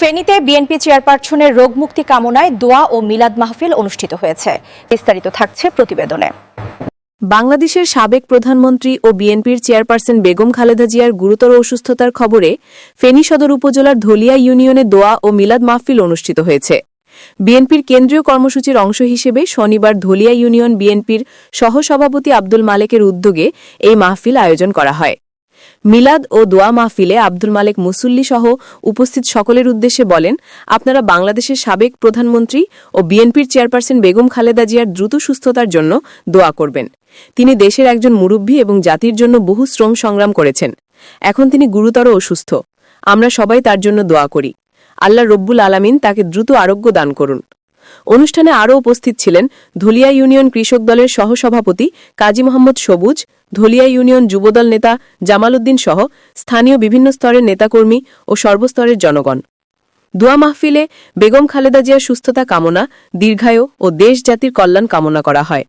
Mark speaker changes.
Speaker 1: ফেনীতে বিএনপি চেয়ারপারসনের রোগমুক্তি কামনায় দোয়া ও মিলাদ মাহফিল অনুষ্ঠিত হয়েছে। বিস্তারিত থাকছে প্রতিবেদনে।
Speaker 2: বাংলাদেশের সাবেক প্রধানমন্ত্রী ও বিএনপির চেয়ারপারসন বেগম খালেদা জিয়ার গুরুতর অসুস্থতার খবরে ফেনী সদর উপজেলার ধলিয়া ইউনিয়নে দোয়া ও মিলাদ মাহফিল অনুষ্ঠিত হয়েছে। বিএনপির কেন্দ্রীয় কর্মসূচির অংশ হিসেবে শনিবার ধলিয়া ইউনিয়ন বিএনপির সহসভাপতি আব্দুল মালেকের উদ্যোগে এই মাহফিল আয়োজন করা হয়। মিলাদ ও দোয়া মাহফিলে আব্দুল মালেক মুসল্লি সহ উপস্থিত সকলের উদ্দেশ্যে বলেন, আপনারা বাংলাদেশের সাবেক প্রধানমন্ত্রী ও বিএনপির চেয়ারপারসন বেগম খালেদা জিয়ার দ্রুত সুস্থতার জন্য দোয়া করবেন। তিনি দেশের একজন মুরব্বী এবং জাতির জন্য বহু শ্রম সংগ্রাম করেছেন। এখন তিনি গুরুতর অসুস্থ। আমরা সবাই তার জন্য দোয়া করি। আল্লাহ রব্বুল আলামিন তাকে দ্রুত আরোগ্য দান করুন। অনুষ্ঠানে আরও উপস্থিত ছিলেন ধলিয়া ইউনিয়ন কৃষক দলের সহসভাপতি কাজী মোহাম্মদ সবুজ, ধলিয়া ইউনিয়ন যুবদল নেতা জামাল উদ্দিন সহ স্থানীয় বিভিন্ন স্তরের নেতাকর্মী ও সর্বস্তরের জনগণ। দোয়া মাহফিলে বেগম খালেদা জিয়ার সুস্থতা কামনা, দীর্ঘায়ু ও দেশ জাতির কল্যাণ কামনা করা হয়।